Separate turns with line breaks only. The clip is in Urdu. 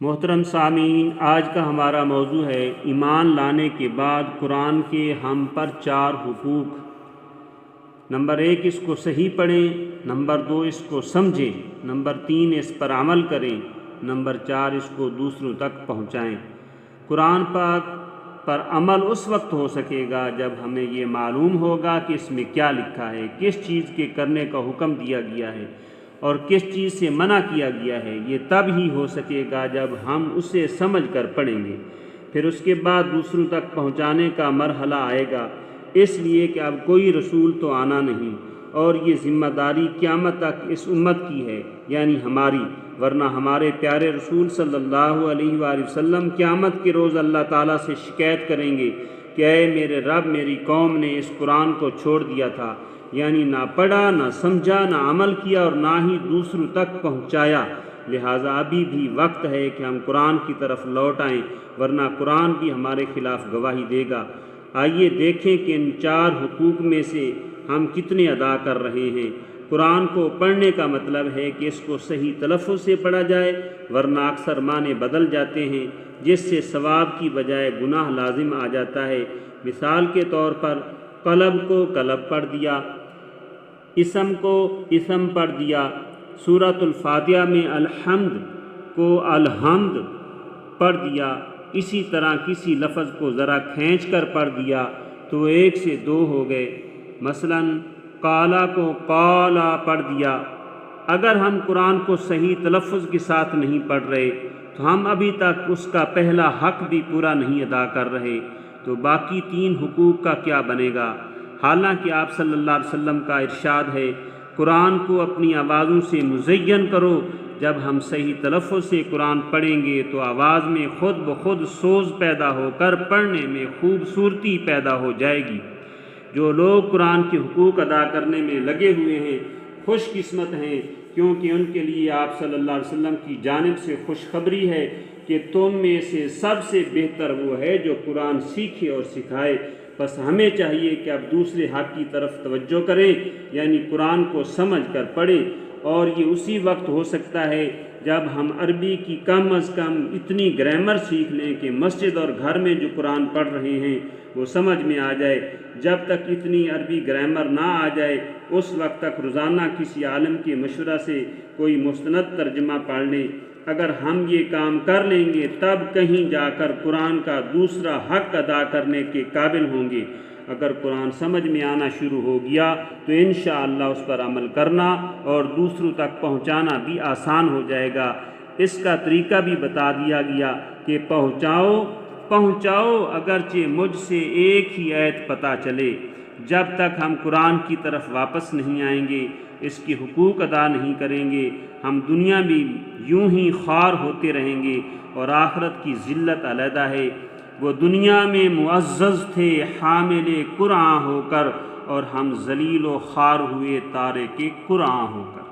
محترم سامعین، آج کا ہمارا موضوع ہے ایمان لانے کے بعد قرآن کے ہم پر 4 حقوق۔ نمبر 1، اس کو صحیح پڑھیں۔ نمبر 2، اس کو سمجھیں۔ نمبر 3، اس پر عمل کریں۔ نمبر 4، اس کو دوسروں تک پہنچائیں۔ قرآن پاک پر عمل اس وقت ہو سکے گا جب ہمیں یہ معلوم ہوگا کہ اس میں کیا لکھا ہے، کس چیز کے کرنے کا حکم دیا گیا ہے اور کس چیز سے منع کیا گیا ہے۔ یہ تب ہی ہو سکے گا جب ہم اسے سمجھ کر پڑھیں گے۔ پھر اس کے بعد دوسروں تک پہنچانے کا مرحلہ آئے گا، اس لیے کہ اب کوئی رسول تو آنا نہیں، اور یہ ذمہ داری قیامت تک اس امت کی ہے، یعنی ہماری، ورنہ ہمارے پیارے رسول صلی اللہ علیہ وآلہ وسلم قیامت کے روز اللہ تعالیٰ سے شکایت کریں گے کہ اے میرے رب، میری قوم نے اس قرآن کو چھوڑ دیا تھا، یعنی نہ پڑھا، نہ سمجھا، نہ عمل کیا اور نہ ہی دوسروں تک پہنچایا۔ لہٰذا ابھی بھی وقت ہے کہ ہم قرآن کی طرف لوٹ آئیں، ورنہ قرآن بھی ہمارے خلاف گواہی دے گا۔ آئیے دیکھیں کہ ان 4 حقوق میں سے ہم کتنے ادا کر رہے ہیں۔ قرآن کو پڑھنے کا مطلب ہے کہ اس کو صحیح تلفظ سے پڑھا جائے، ورنہ اکثر معنی بدل جاتے ہیں، جس سے ثواب کی بجائے گناہ لازم آ جاتا ہے۔ مثال کے طور پر قلب کو قلب پڑھ دیا، اسم کو اسم پڑھ دیا۔ سورۃ الفاتحہ میں الحمد کو الحمد پڑھ دیا۔ اسی طرح کسی لفظ کو ذرا کھینچ کر پڑھ دیا تو 1 سے 2 ہو گئے۔ مثلاً قالا کو قالا پڑھ دیا۔ اگر ہم قرآن کو صحیح تلفظ کے ساتھ نہیں پڑھ رہے تو ہم ابھی تک اس کا پہلا حق بھی پورا نہیں ادا کر رہے، تو باقی 3 حقوق کا کیا بنے گا؟ حالانکہ آپ صلی اللہ علیہ وسلم کا ارشاد ہے، قرآن کو اپنی آوازوں سے مزین کرو۔ جب ہم صحیح تلفظ سے قرآن پڑھیں گے تو آواز میں خود بخود سوز پیدا ہو کر پڑھنے میں خوبصورتی پیدا ہو جائے گی۔ جو لوگ قرآن کے حقوق ادا کرنے میں لگے ہوئے ہیں خوش قسمت ہیں، کیونکہ ان کے لیے آپ صلی اللہ علیہ وسلم کی جانب سے خوشخبری ہے کہ تم میں سے سب سے بہتر وہ ہے جو قرآن سیکھے اور سکھائے۔ بس ہمیں چاہیے کہ اب دوسرے حق کی طرف توجہ کریں، یعنی قرآن کو سمجھ کر پڑھیں، اور یہ اسی وقت ہو سکتا ہے جب ہم عربی کی کم از کم اتنی گرامر سیکھ لیں کہ مسجد اور گھر میں جو قرآن پڑھ رہے ہیں وہ سمجھ میں آ جائے۔ جب تک اتنی عربی گرامر نہ آ جائے اس وقت تک روزانہ کسی عالم کے مشورہ سے کوئی مستند ترجمہ پڑھ لیں۔ اگر ہم یہ کام کر لیں گے تب کہیں جا کر قرآن کا دوسرا حق ادا کرنے کے قابل ہوں گے۔ اگر قرآن سمجھ میں آنا شروع ہو گیا تو انشاءاللہ اس پر عمل کرنا اور دوسروں تک پہنچانا بھی آسان ہو جائے گا۔ اس کا طریقہ بھی بتا دیا گیا کہ پہنچاؤ اگرچہ مجھ سے ایک ہی آیت پتہ چلے۔ جب تک ہم قرآن کی طرف واپس نہیں آئیں گے، اس کے حقوق ادا نہیں کریں گے، ہم دنیا میں یوں ہی خوار ہوتے رہیں گے اور آخرت کی ذلت علیحدہ ہے۔ وہ دنیا میں معزز تھے حامل قرآن ہو کر، اور ہم ذلیل و خوار ہوئے تارک قرآن ہو کر۔